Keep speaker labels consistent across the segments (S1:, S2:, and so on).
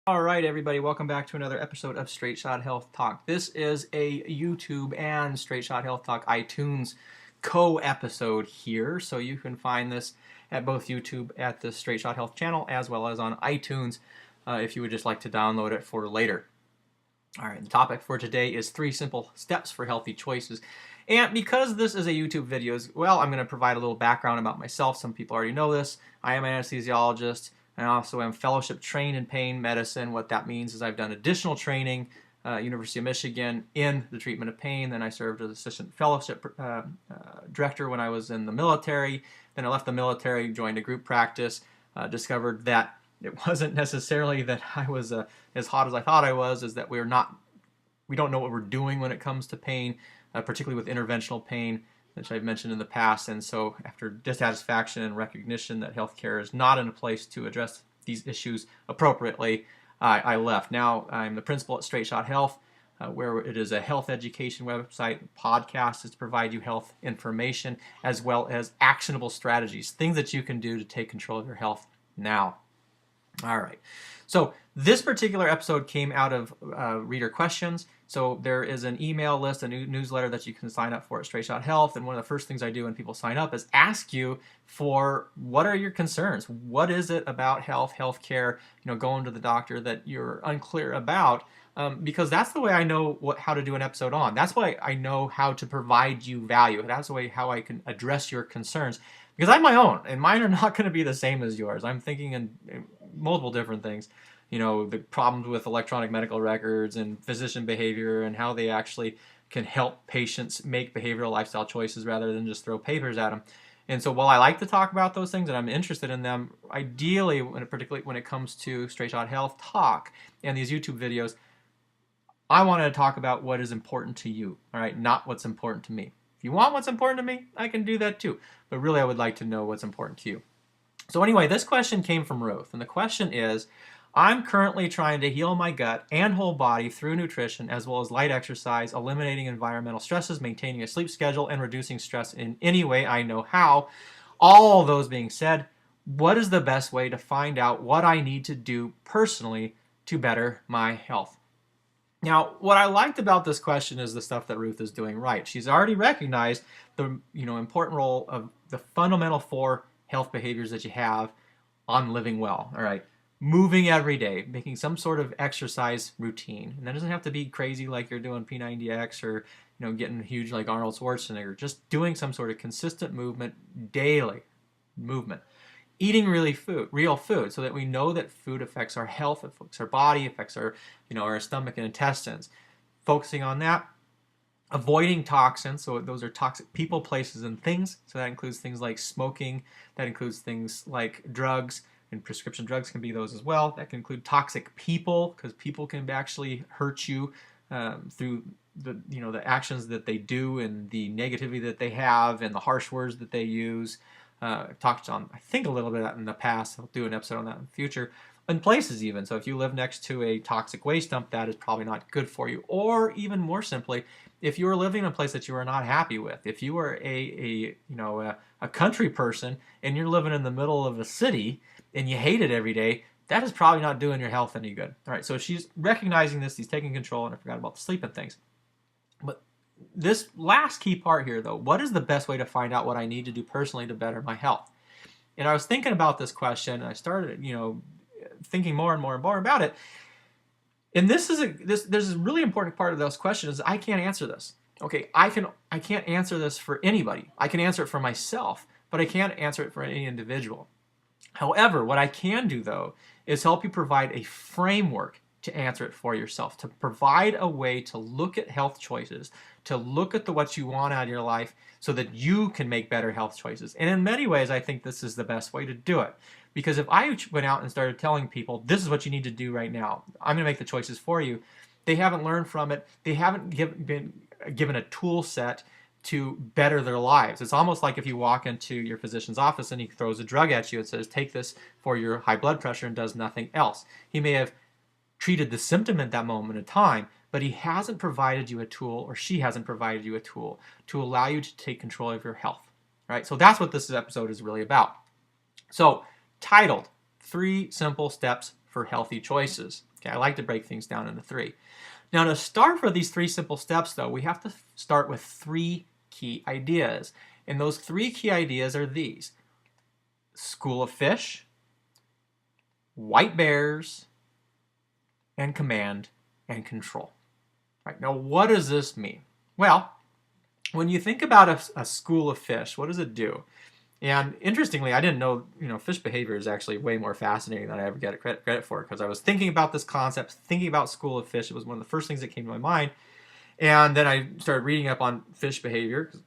S1: All right, everybody, welcome back to another episode of Straight Shot Health Talk. This is a YouTube and Straight Shot Health Talk iTunes co-episode here, so you can find this at both YouTube at the Straight Shot Health channel as well as on iTunes if you would just like to download it for later. All right, the topic for today is 3 simple steps for healthy choices. And because this is a YouTube video, well, I'm going to provide a little background about myself. Some people already know this. I am an anesthesiologist. I also am fellowship trained in pain medicine. What that means is I've done additional training, University of Michigan, in the treatment of pain. Then I served as assistant fellowship director when I was in the military. Then I left the military, joined a group practice, discovered that it wasn't necessarily that I was as hot as I thought I was, is that we don't know what we're doing when it comes to pain, particularly with interventional pain, which I've mentioned in the past. And so after dissatisfaction and recognition that healthcare is not in a place to address these issues appropriately, I left. Now I'm the principal at Straight Shot Health, where it is a health education website. Podcast is to provide you health information as well as actionable strategies, things that you can do to take control of your health now. All right. So this particular episode came out of reader questions. So there is an email list, a newsletter that you can sign up for at Straight Shot Health. And one of the first things I do when people sign up is ask you for what are your concerns? What is it about healthcare, going to the doctor that you're unclear about? Because that's the way I know how to do an episode on. That's why I know how to provide you value. That's the way how I can address your concerns. Because I have my own, and mine are not going to be the same as yours. I'm thinking in multiple different things. The problems with electronic medical records and physician behavior and how they actually can help patients make behavioral lifestyle choices rather than just throw papers at them. And so while I like to talk about those things and I'm interested in them, ideally, particularly when it comes to Straight Shot Health Talk and these YouTube videos, I want to talk about what is important to you, all right, not what's important to me. If you want what's important to me, I can do that too. But really, I would like to know what's important to you. So anyway, this question came from Ruth, and the question is, I'm currently trying to heal my gut and whole body through nutrition as well as light exercise, eliminating environmental stresses, maintaining a sleep schedule, and reducing stress in any way I know how. All those being said, what is the best way to find out what I need to do personally to better my health? Now, what I liked about this question is the stuff that Ruth is doing right. She's already recognized the important role of the fundamental 4 health behaviors that you have on living well. All right. Moving every day, making some sort of exercise routine. And that doesn't have to be crazy like you're doing P90X or getting huge like Arnold Schwarzenegger. Just doing some sort of consistent movement, daily movement. Eating real food, so that we know that food affects our health, affects our body, affects our, our stomach and intestines. Focusing on that. Avoiding toxins, so those are toxic people, places, and things. So that includes things like smoking. That includes things like drugs. And prescription drugs can be those as well. That can include toxic people, because people can actually hurt you through the actions that they do and the negativity that they have and the harsh words that they use. I've talked on, I think, a little bit in the past. I'll do an episode on that in the future. And places even. So if you live next to a toxic waste dump, that is probably not good for you. Or even more simply, if you are living in a place that you are not happy with, if you are a country person and you're living in the middle of a city and you hate it every day, that is probably not doing your health any good. All right, so she's recognizing this, she's taking control, and I forgot about the sleep and things. But this last key part here, though, what is the best way to find out what I need to do personally to better my health? And I was thinking about this question, and I started, thinking more and more and more about it. And there's a really important part of this question is I can't answer this. Okay, I can't answer this for anybody. I can answer it for myself, but I can't answer it for any individual. However, what I can do, though, is help you provide a framework to answer it for yourself, to provide a way to look at health choices, to look at what you want out of your life so that you can make better health choices. And in many ways, I think this is the best way to do it. Because if I went out and started telling people, this is what you need to do right now, I'm going to make the choices for you, they haven't learned from it, they haven't been given a tool set to better their lives. It's almost like if you walk into your physician's office and he throws a drug at you and says, take this for your high blood pressure, and does nothing else. He may have treated the symptom at that moment in time, but he hasn't provided you a tool, or she hasn't provided you a tool to allow you to take control of your health. Right? So that's what this episode is really about. So, titled 3 Simple Steps for Healthy Choices. Okay, I like to break things down into 3. Now, to start for these 3 simple steps, though, we have to start with 3 key ideas. And those 3 key ideas are these: school of fish, white bears, and command and control. All right, now, what does this mean? Well, when you think about a school of fish, what does it do? And interestingly, I didn't know, fish behavior is actually way more fascinating than I ever get credit for, because I was thinking about this concept, thinking about school of fish. It was one of the first things that came to my mind. And then I started reading up on fish behavior, because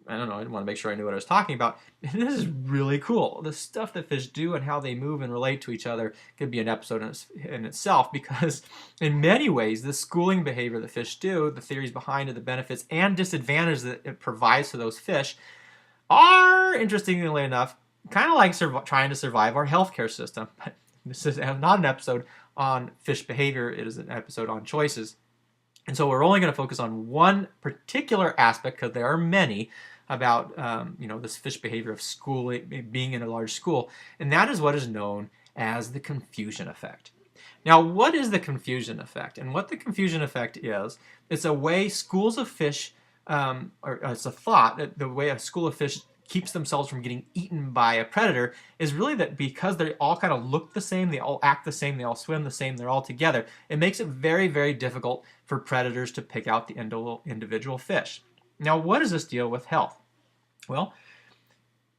S1: I don't know, I didn't want to make sure I knew what I was talking about. And this is really cool. The stuff that fish do and how they move and relate to each other could be an episode in itself, because in many ways, the schooling behavior that fish do, the theories behind it, the benefits and disadvantages that it provides to those fish, are, interestingly enough, kind of like trying to survive our healthcare system. But this is not an episode on fish behavior. It is an episode on choices. And so we're only going to focus on one particular aspect, because there are many, about this fish behavior of school, being in a large school, and that is what is known as the confusion effect. Now, what is the confusion effect? And what the confusion effect is, it's a way schools of fish, or it's a thought that the way a school of fish keeps themselves from getting eaten by a predator is really that because they all kind of look the same, they all act the same, they all swim the same, they're all together, it makes it very, very difficult for predators to pick out the individual fish. Now, what does this deal with health? Well,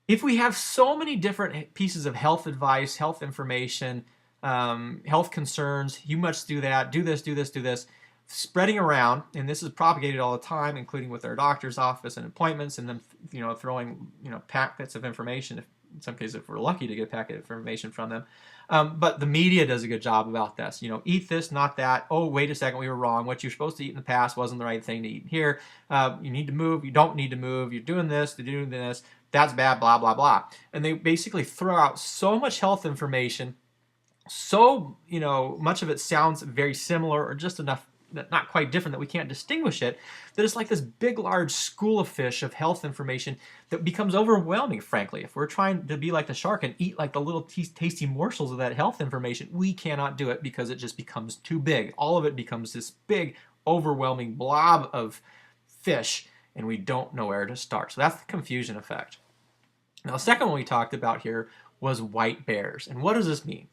S1: if we have so many different pieces of health advice, health information, health concerns, you must do that, do this, do this, do this, spreading around, and this is propagated all the time, including with our doctor's office and appointments, and then throwing packets of information. In some cases, if we're lucky to get a packet of information from them. But the media does a good job about this. Eat this, not that. Oh, wait a second, we were wrong. What you're supposed to eat in the past wasn't the right thing to eat here. You need to move. You don't need to move. You're doing this. You're doing this. That's bad, blah, blah, blah. And they basically throw out so much health information, so much of it sounds very similar or just enough, not quite different, that we can't distinguish it, that it's like this big, large school of fish of health information that becomes overwhelming, frankly. If we're trying to be like the shark and eat like the little tasty morsels of that health information, we cannot do it, because it just becomes too big. All of it becomes this big, overwhelming blob of fish, and we don't know where to start. So that's the confusion effect. Now, the second one we talked about here was white bears. And what does this mean?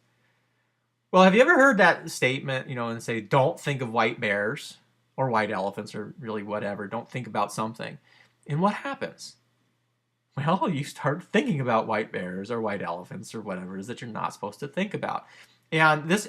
S1: Well, have you ever heard that statement, and say, don't think of white bears or white elephants or really whatever, don't think about something. And what happens? Well, you start thinking about white bears or white elephants or whatever it is that you're not supposed to think about. And this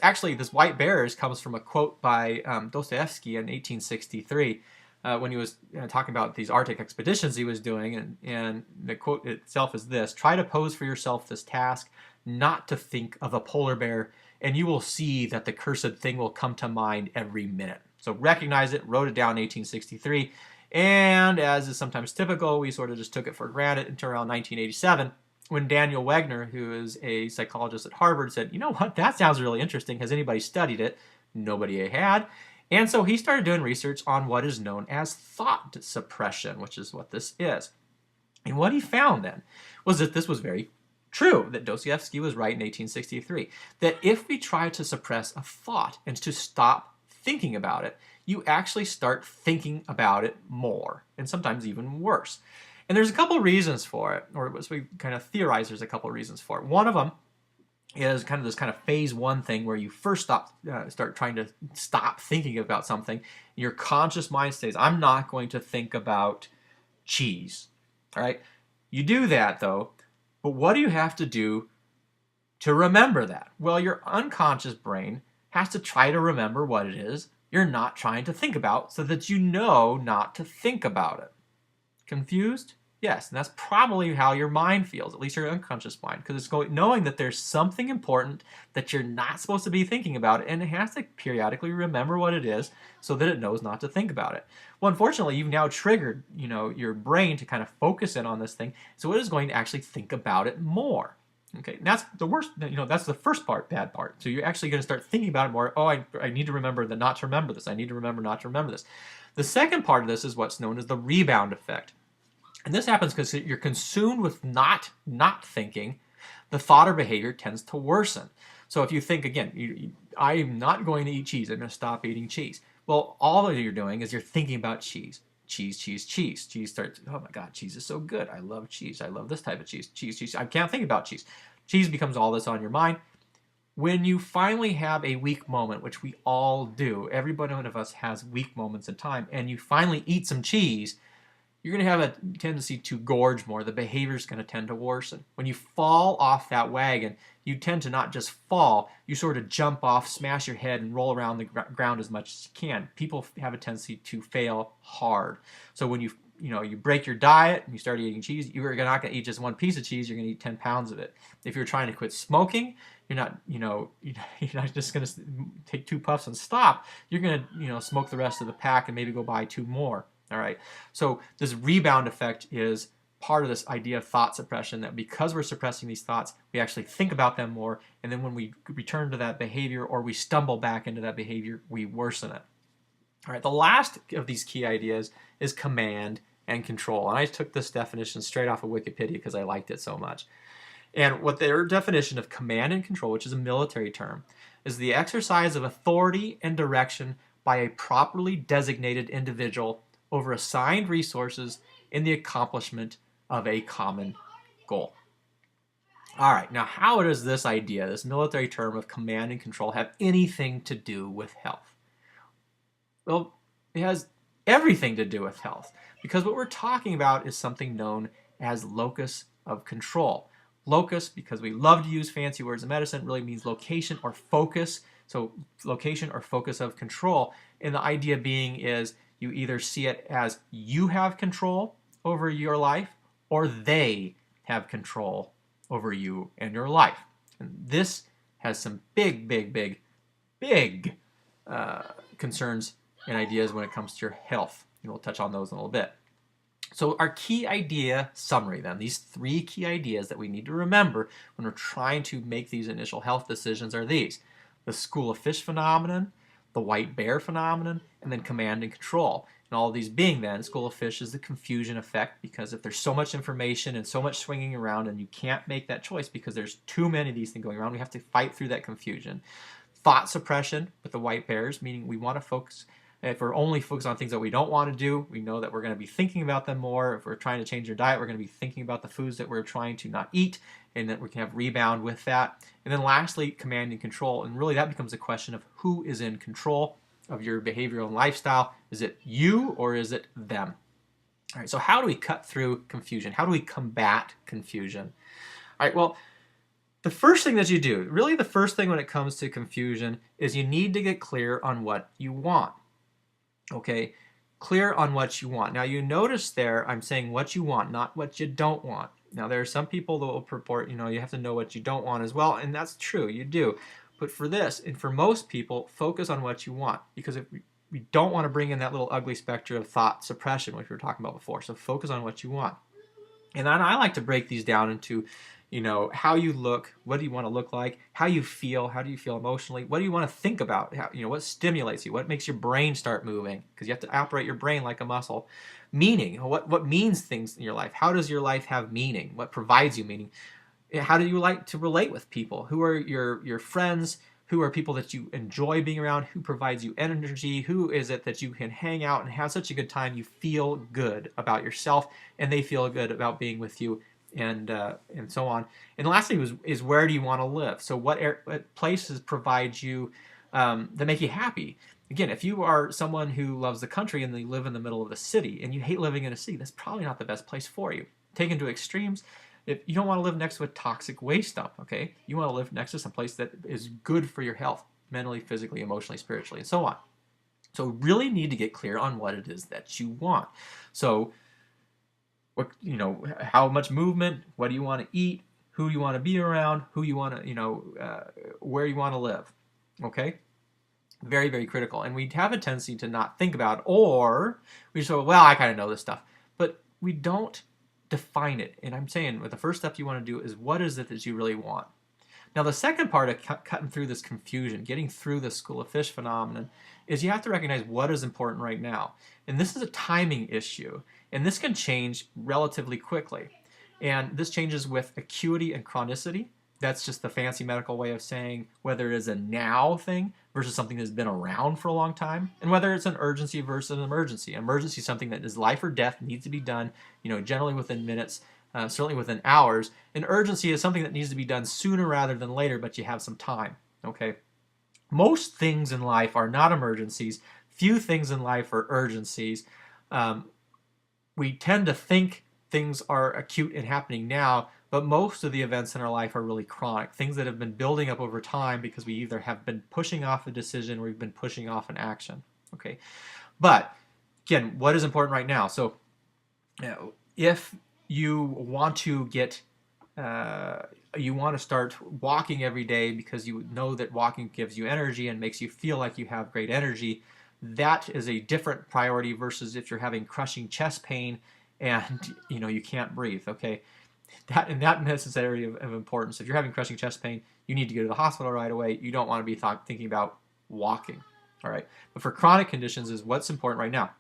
S1: white bears comes from a quote by Dostoevsky in 1863 when he was talking about these Arctic expeditions he was doing. And the quote itself is this: "Try to pose for yourself this task, not to think of a polar bear, and you will see that the cursed thing will come to mind every minute." So recognize it, wrote it down in 1863, and as is sometimes typical, we sort of just took it for granted until around 1987, when Daniel Wegner, who is a psychologist at Harvard, said, "You know what, that sounds really interesting. Has anybody studied it?" Nobody had. And so he started doing research on what is known as thought suppression, which is what this is. And what he found then was that this was very true, that Dostoevsky was right in 1863, that if we try to suppress a thought and to stop thinking about it, you actually start thinking about it more, and sometimes even worse. And there's a couple of reasons for it, or as we kind of theorize, there's a couple of reasons for it. One of them is kind of this kind of phase one thing where you first start trying to stop thinking about something. Your conscious mind says, I'm not going to think about cheese. All right? You do that, though. But what do you have to do to remember that? Well, your unconscious brain has to try to remember what it is you're not trying to think about, so that you know not to think about it. Confused? Yes, and that's probably how your mind feels, at least your unconscious mind, because it's knowing that there's something important that you're not supposed to be thinking about, and it has to periodically remember what it is so that it knows not to think about it. Well, unfortunately, you've now triggered, your brain to kind of focus in on this thing, so it is going to actually think about it more. Okay, and that's the worst, that's the first part, bad part. So you're actually going to start thinking about it more. Oh, I need to remember not to remember this. I need to remember not to remember this. The second part of this is what's known as the rebound effect. And this happens because you're consumed with not thinking. The thought or behavior tends to worsen. So if you think, again, I'm not going to eat cheese, I'm going to stop eating cheese. Well, all that you're doing is you're thinking about cheese. Cheese, cheese, cheese. Cheese starts, oh my God, cheese is so good. I love cheese. I love this type of cheese. Cheese, cheese. I can't think about cheese. Cheese becomes all that's on your mind. When you finally have a weak moment, which we all do, every one of us has weak moments in time, and you finally eat some cheese, you're going to have a tendency to gorge more. The behavior is going to tend to worsen. When you fall off that wagon, you tend to not just fall, you sort of jump off, smash your head, and roll around the ground as much as you can. People have a tendency to fail hard. So when you break your diet and you start eating cheese, you're not going to eat just one piece of cheese, you're going to eat 10 pounds of it. If you're trying to quit smoking, you're not just going to take 2 puffs and stop. You're going to, smoke the rest of the pack and maybe go buy 2 more. All right. So this rebound effect is part of this idea of thought suppression, that because we're suppressing these thoughts, we actually think about them more. And then when we return to that behavior or we stumble back into that behavior, we worsen it. All right. The last of these key ideas is command and control. And I took this definition straight off of Wikipedia because I liked it so much. And what their definition of command and control, which is a military term, is the exercise of authority and direction by a properly designated individual over assigned resources in the accomplishment of a common goal. All right, now how does this idea, this military term of command and control, have anything to do with health? Well, it has everything to do with health, because what we're talking about is something known as locus of control. Locus, because we love to use fancy words in medicine, really means location or focus. So location or focus of control. And the idea being is you either see it as you have control over your life or they have control over you and your life. And this has some big concerns and ideas when it comes to your health. And we'll touch on those in a little bit. So our key idea summary then, these 3 key ideas that we need to remember when we're trying to make these initial health decisions are these: the school of fish phenomenon, the white bear phenomenon, and then command and control. And all of these being then, school of fish is the confusion effect, because if there's so much information and so much swinging around and you can't make that choice because there's too many of these things going around, we have to fight through that confusion. Thought suppression with the white bears, meaning we want to focus. If we're only focused on things that we don't want to do, we know that we're going to be thinking about them more. If we're trying to change our diet, we're going to be thinking about the foods that we're trying to not eat, and that we can have rebound with that. And then lastly, command and control. And really that becomes a question of who is in control of your behavioral and lifestyle. Is it you or is it them? All right, so how do we cut through confusion? How do we combat confusion? All right, well, the first thing that you do, really the first thing when it comes to confusion, is you need to get clear on what you want. Okay, clear on what you want. Now you notice there I'm saying what you want, not what you don't want. Now there are some people that will purport, you have to know what you don't want as well, and that's true, you do. But for this, and for most people, focus on what you want, because if we don't want to bring in that little ugly specter of thought suppression, which we were talking about before. So focus on what you want. And then I like to break these down into how you look, what do you want to look like, how you feel, how do you feel emotionally, what do you want to think about, what stimulates you, what makes your brain start moving, because you have to operate your brain like a muscle. Meaning, what means things in your life, how does your life have meaning, what provides you meaning, how do you like to relate with people, who are your friends, who are people that you enjoy being around, who provides you energy, who is it that you can hang out and have such a good time, you feel good about yourself, and they feel good about being with you, and so on. And lastly is where do you want to live? So what places provide you that make you happy? Again, if you are someone who loves the country and you live in the middle of the city and you hate living in a city, that's probably not the best place for you. Taken to extremes, if you don't want to live next to a toxic waste dump, okay? You want to live next to some place that is good for your health, mentally, physically, emotionally, spiritually, and so on. So really need to get clear on what it is that you want. So how much movement, what do you want to eat, who you want to be around, who you want to, where you want to live, okay? Very, very critical. And we have a tendency to not think about, or we just say, well, I kind of know this stuff, but we don't define it. And I'm saying the first step you want to do is what is it that you really want? Now, the second part of cutting through this confusion, getting through the school of fish phenomenon, is you have to recognize what is important right now. And this is a timing issue, and this can change relatively quickly. And this changes with acuity and chronicity. That's just the fancy medical way of saying whether it is a now thing versus something that's been around for a long time, and whether it's an urgency versus an emergency. Emergency is something that is life or death, needs to be done, generally within minutes, certainly within hours. An urgency is something that needs to be done sooner rather than later, but you have some time. Okay. Most things in life are not emergencies. Few things in life are urgencies. We tend to think things are acute and happening now, but most of the events in our life are really chronic, things that have been building up over time because we either have been pushing off a decision or we've been pushing off an action. Okay, but again, what is important right now? So, if you want to you want to start walking every day because you know that walking gives you energy and makes you feel like you have great energy. That is a different priority versus if you're having crushing chest pain and you can't breathe. Okay, that necessary of importance. If you're having crushing chest pain, you need to go to the hospital right away. You don't want to be thinking about walking. All right, but for chronic conditions, is what's important right now.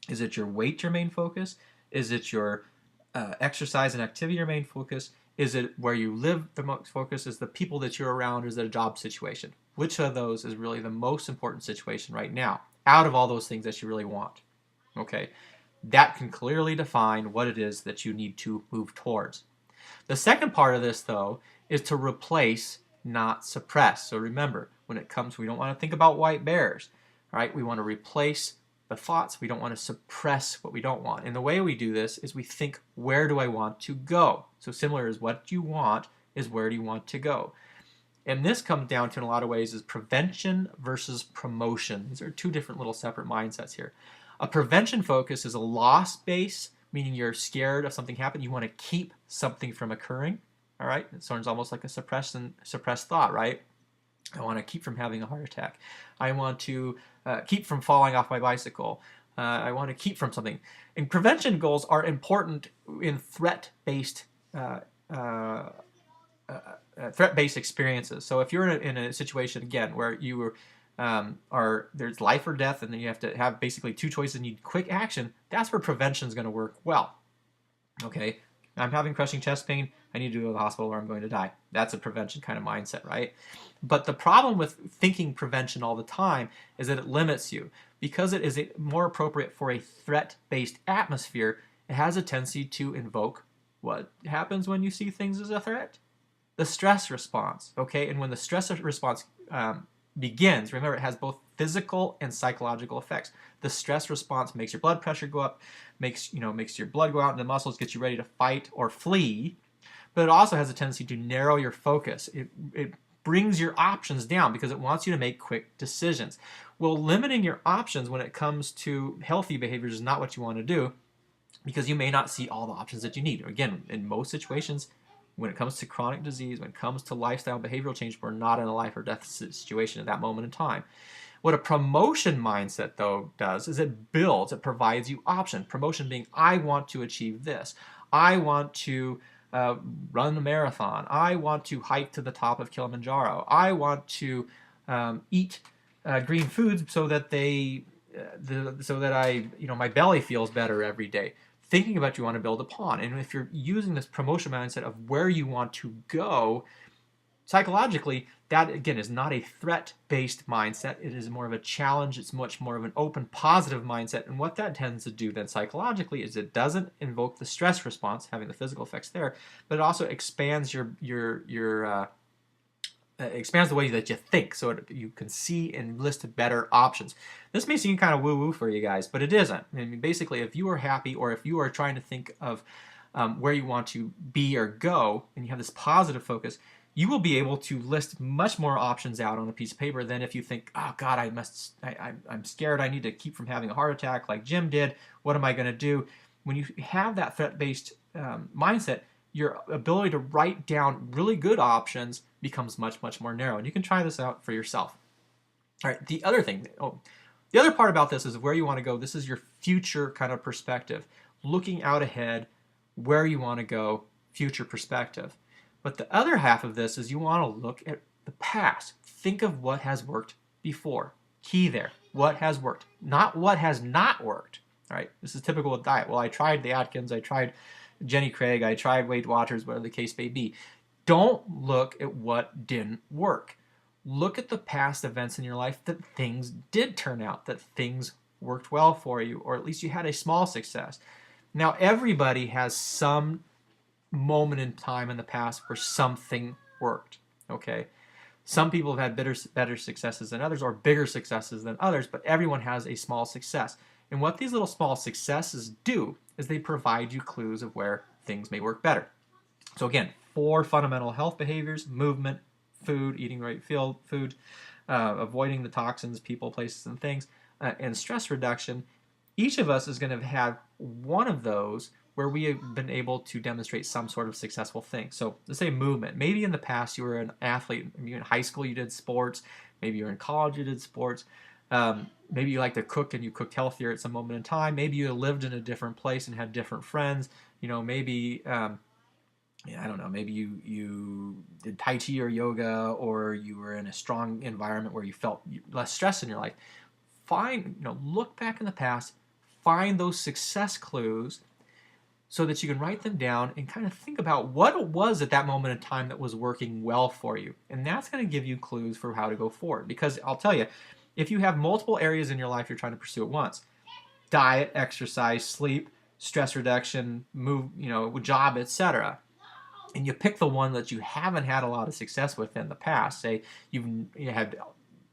S1: Is it your weight your main focus? Is it your exercise and activity your main focus? Is it where you live the most focus? Is the people that you're around? Is it a job situation? Which of those is really the most important situation right now out of all those things that you really want? Okay, that can clearly define what it is that you need to move towards. The second part of this, though, is to replace, not suppress. So remember, when it comes, we don't want to think about white bears, right? We want to replace the thoughts. We don't want to suppress what we don't want. And the way we do this is we think, where do I want to go? So similar as what you want is where do you want to go? And this comes down to, in a lot of ways, is prevention versus promotion. These are two different little separate mindsets here. A prevention focus is a loss base, meaning you're scared of something happening. You want to keep something from occurring. All right, it sounds almost like a suppressed thought, right? I want to keep from having a heart attack. I want to keep from falling off my bicycle. I want to keep from something. And prevention goals are important in threat-based experiences. So if you're in a situation, again, where you there's life or death, and then you have to have basically two choices and need quick action, that's where prevention is going to work well. Okay, I'm having crushing chest pain. I need to go to the hospital or I'm going to die. That's a prevention kind of mindset, right? But the problem with thinking prevention all the time is that it limits you. Because it is more appropriate for a threat-based atmosphere, it has a tendency to invoke what happens when you see things as a threat? The stress response, okay? And when the stress response begins, remember, it has both physical and psychological effects. The stress response makes your blood pressure go up, makes your blood go out in the muscles, gets you ready to fight or flee, but it also has a tendency to narrow your focus. It brings your options down because it wants you to make quick decisions. Well, limiting your options when it comes to healthy behaviors is not what you want to do because you may not see all the options that you need. Again, in most situations, when it comes to chronic disease, when it comes to lifestyle behavioral change, we're not in a life or death situation at that moment in time. What a promotion mindset, though, does is it provides you option. Promotion being, I want to achieve this. I want to run a marathon. I want to hike to the top of Kilimanjaro. I want to eat green foods so that my belly feels better every day. Thinking about you want to build upon. And if you're using this promotion mindset of where you want to go, psychologically, that again is not a threat-based mindset. It is more of a challenge. It's much more of an open, positive mindset. And what that tends to do then psychologically is it doesn't invoke the stress response, having the physical effects there, but it also expands expands the way that you think, so you can see and list better options. This may seem kind of woo-woo for you guys, but it isn't. I mean, basically, if you are happy or if you are trying to think of where you want to be or go, and you have this positive focus, you will be able to list much more options out on a piece of paper than if you think, oh God, I'm scared, I need to keep from having a heart attack like Jim did. What am I going to do? When you have that threat-based mindset, your ability to write down really good options becomes much, much more narrow. And you can try this out for yourself. All right, the other part about this is where you want to go. This is your future kind of perspective. Looking out ahead, where you want to go, future perspective. But the other half of this is you want to look at the past. Think of what has worked before. Key there. What has worked, not what has not worked. All right, this is typical with diet. Well, I tried the Atkins, I tried Jenny Craig, I tried Weight Watchers, whatever the case may be. Don't look at what didn't work. Look at the past events in your life that things did turn out, that things worked well for you, or at least you had a small success. Now, everybody has some moment in time in the past where something worked, okay? Some people have had better successes than others, or bigger successes than others, but everyone has a small success. And what these little small successes do is they provide you clues of where things may work better. So again, 4 fundamental health behaviors: movement, food, eating right food, avoiding the toxins, people, places, and things, and stress reduction. Each of us is going to have one of those where we have been able to demonstrate some sort of successful thing. So let's say movement. Maybe in the past you were an athlete. Maybe in high school you did sports. Maybe you were in college, you did sports. Maybe you like to cook and you cooked healthier at some moment in time. Maybe you lived in a different place and had different friends. Maybe I don't know, maybe you did Tai Chi or yoga, or you were in a strong environment where you felt less stress in your life. Look back in the past, find those success clues so that you can write them down and kind of think about what it was at that moment in time that was working well for you. And that's going to give you clues for how to go forward. Because I'll tell you, if you have multiple areas in your life you're trying to pursue at once, diet, exercise, sleep, stress reduction, job, etc., and you pick the one that you haven't had a lot of success with in the past, say you had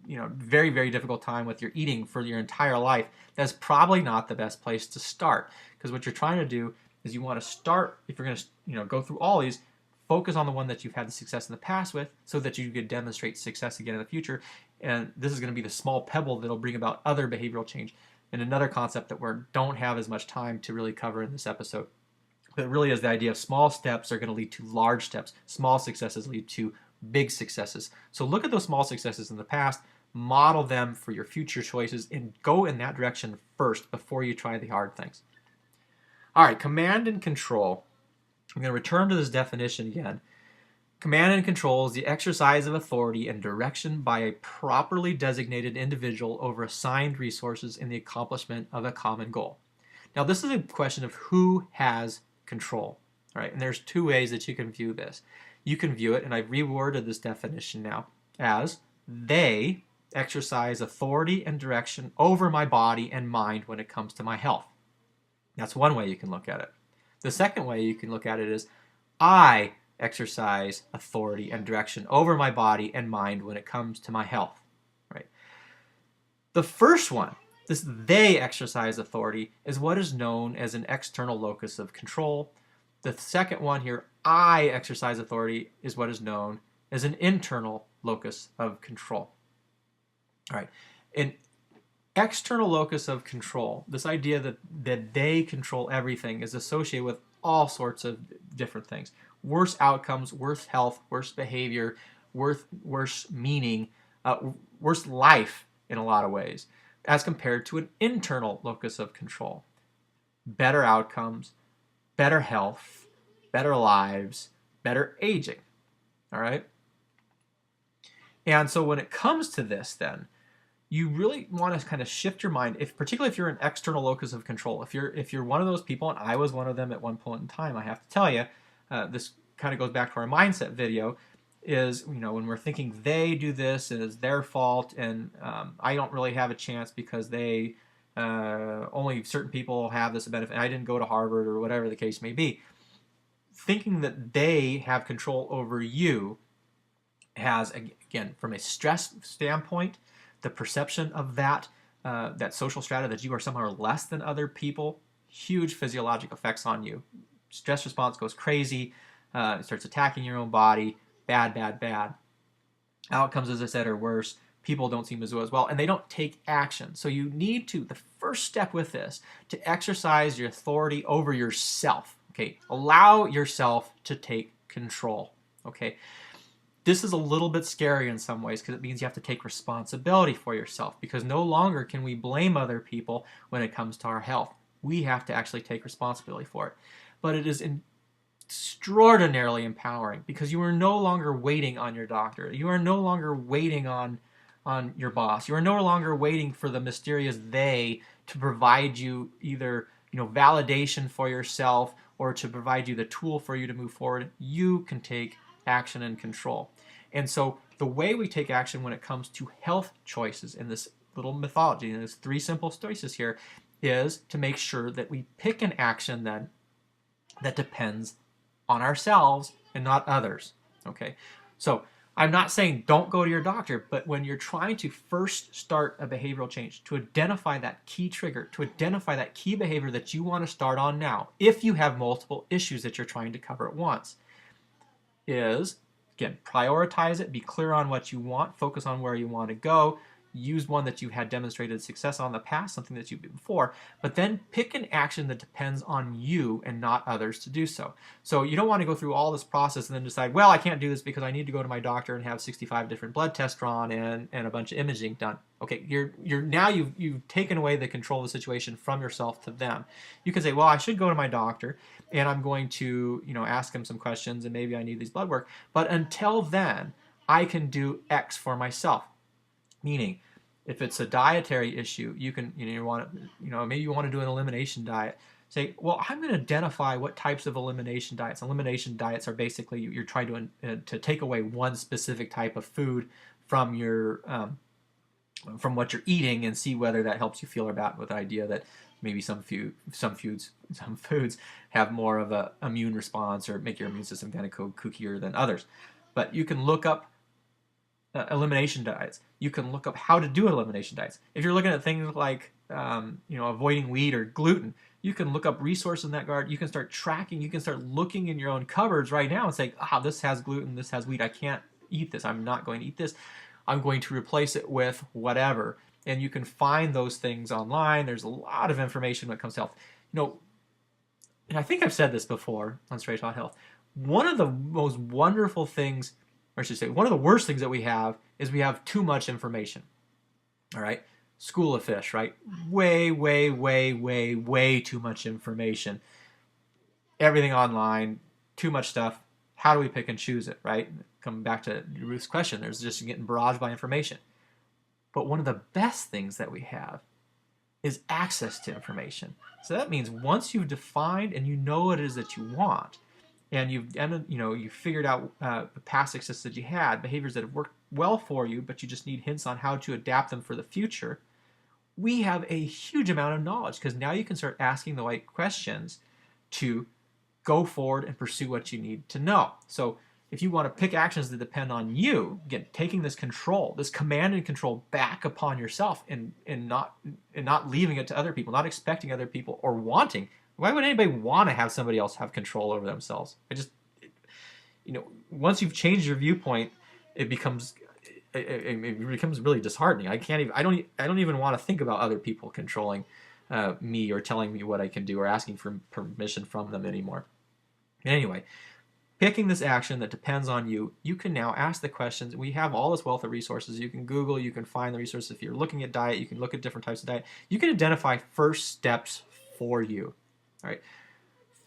S1: very, very difficult time with your eating for your entire life, that's probably not the best place to start. Because what you're trying to do is you want to start, if you're going to go through all these, focus on the one that you've had the success in the past with, so that you could demonstrate success again in the future. And this is going to be the small pebble that'll bring about other behavioral change. And another concept that we don't have as much time to really cover in this episode, but really is the idea of small steps are going to lead to large steps. Small successes lead to big successes. So look at those small successes in the past, model them for your future choices, and go in that direction first before you try the hard things. All right, command and control. I'm going to return to this definition again. Command and control is the exercise of authority and direction by a properly designated individual over assigned resources in the accomplishment of a common goal. Now, this is a question of who has control, right? And there's 2 ways that you can view this. You can view it, and I've reworded this definition now, as they exercise authority and direction over my body and mind when it comes to my health. That's one way you can look at it. The second way you can look at it is I exercise authority and direction over my body and mind when it comes to my health, right? The first one, this they exercise authority, is what is known as an external locus of control. The second one here, I exercise authority, is what is known as an internal locus of control. All right, an external locus of control, this idea that they control everything, is associated with all sorts of different things. Worse outcomes, worse health, worse behavior, worse meaning, worse life in a lot of ways, as compared to an internal locus of control. Better outcomes, better health, better lives, better aging. All right? And so when it comes to this, then, you really want to kind of shift your mind, particularly if you're an external locus of control. If you're one of those people, and I was one of them at one point in time, I have to tell you, this kind of goes back to our mindset video, is when we're thinking they do this and it's their fault, and I don't really have a chance because they only certain people have this benefit. I didn't go to Harvard, or whatever the case may be. Thinking that they have control over you has, again, from a stress standpoint, the perception of that social strata, that you are somehow less than other people, huge physiologic effects on you. Stress response goes crazy. It starts attacking your own body. Bad. Outcomes, as I said, are worse. People don't seem to do as well, and they don't take action. So you need to, the first step with this, to exercise your authority over yourself. Okay, allow yourself to take control. Okay. This is a little bit scary in some ways, because it means you have to take responsibility for yourself, because no longer can we blame other people when it comes to our health. We have to actually take responsibility for it. But it is extraordinarily empowering, because you are no longer waiting on your doctor. You are no longer waiting on your boss. You are no longer waiting for the mysterious they to provide you either validation for yourself, or to provide you the tool for you to move forward. You can take action, and control. And so the way we take action when it comes to health choices in this little mythology, and there's 3 simple choices here, is to make sure that we pick an action then that depends on ourselves and not others. Okay, so I'm not saying don't go to your doctor, but when you're trying to first start a behavioral change, to identify that key trigger, to identify that key behavior that you want to start on now, if you have multiple issues that you're trying to cover at once, is, again, prioritize it, be clear on what you want, focus on where you want to go, use one that you've had demonstrated success on in the past, something that you've been before, but then pick an action that depends on you and not others to do so. So you don't want to go through all this process and then decide, well, I can't do this because I need to go to my doctor and have 65 different blood tests drawn and a bunch of imaging done. Okay, you've taken away the control of the situation from yourself to them. You can say, well, I should go to my doctor and I'm going to, ask him some questions and maybe I need these blood work, but until then, I can do X for myself. Meaning, if it's a dietary issue, you can, maybe you want to do an elimination diet. Say, well, I'm going to identify what types of elimination diets. Elimination diets are basically you're trying to take away one specific type of food from your from what you're eating and see whether that helps you feel about with the idea that maybe some foods have more of a immune response or make your immune system kind of kookier than others. But you can look up elimination diets. You can look up how to do elimination diets. If you're looking at things like avoiding wheat or gluten, you can look up resources in that regard. You can start tracking. You can start looking in your own cupboards right now and say, this has gluten, this has wheat. I can't eat this. I'm not going to eat this. I'm going to replace it with whatever. And you can find those things online. There's a lot of information when it comes to health. And I think I've said this before on Straight Shot Health. One of the most wonderful things, or I should say, one of the worst things that we have is we have too much information. All right? School of Fish, right? Way, way, way, way, way too much information. Everything online, too much stuff. How do we pick and choose it, right? Coming back to Ruth's question, there's just getting barraged by information. But one of the best things that we have is access to information. So that means once you've defined and you know what it is that you want, and you've figured out past success that you had, behaviors that have worked well for you, but you just need hints on how to adapt them for the future, we have a huge amount of knowledge because now you can start asking the right questions to go forward and pursue what you need to know. So if you want to pick actions that depend on you, again, taking this control, this command and control back upon yourself and not leaving it to other people, not expecting other people or wanting. Why would anybody want to have somebody else have control over themselves? Once you've changed your viewpoint, it becomes really disheartening. I don't even want to think about other people controlling me or telling me what I can do or asking for permission from them anymore. Anyway, picking this action that depends on you, you can now ask the questions. We have all this wealth of resources. You can Google, you can find the resources. If you're looking at diet, you can look at different types of diet. You can identify first steps for you. All right,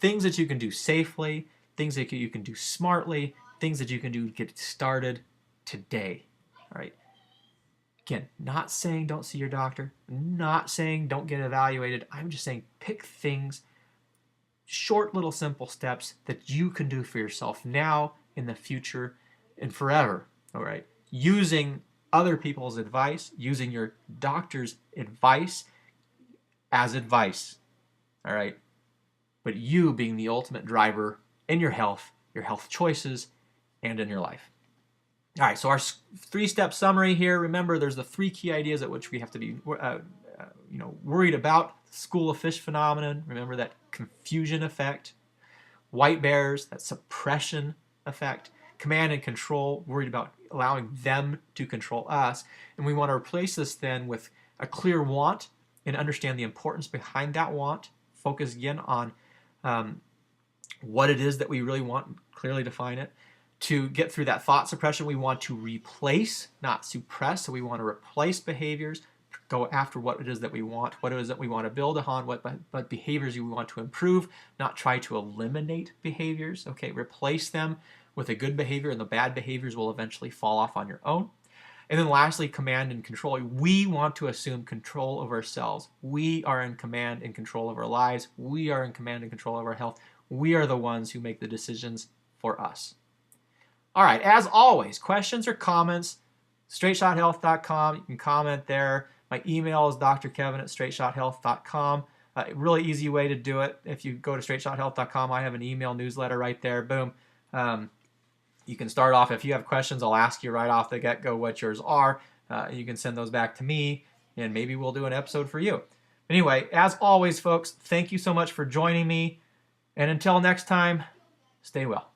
S1: things that you can do safely, things that you can do smartly, things that you can do to get started today. All right. Again, not saying don't see your doctor, not saying don't get evaluated. I'm just saying pick things, short little simple steps that you can do for yourself now, in the future, and forever. All right. Using other people's advice, using your doctor's advice as advice. All right. But you being the ultimate driver in your health choices, and in your life. All right, so our 3-step summary here. Remember, there's the 3 key ideas at which we have to be, worried about. School of Fish phenomenon. Remember that confusion effect. White bears, that suppression effect. Command and control, worried about allowing them to control us. And we want to replace this then with a clear want and understand the importance behind that want. Focus again on what it is that we really want, clearly define it. To get through that thought suppression, we want to replace, not suppress. So we want to replace behaviors, go after what it is that we want, what it is that we want to build upon, what behaviors we want to improve, not try to eliminate behaviors. Okay, replace them with a good behavior, and the bad behaviors will eventually fall off on your own. And then lastly, command and control. We want to assume control over ourselves. We are in command and control of our lives. We are in command and control of our health. We are the ones who make the decisions for us. All right, as always, questions or comments, straightshothealth.com. You can comment there. My email is drkevin@straightshothealth.com. Really easy way to do it. If you go to straightshothealth.com, I have an email newsletter right there. Boom. You can start off. If you have questions, I'll ask you right off the get-go what yours are. You can send those back to me, and maybe we'll do an episode for you. Anyway, as always, folks, thank you so much for joining me. And until next time, stay well.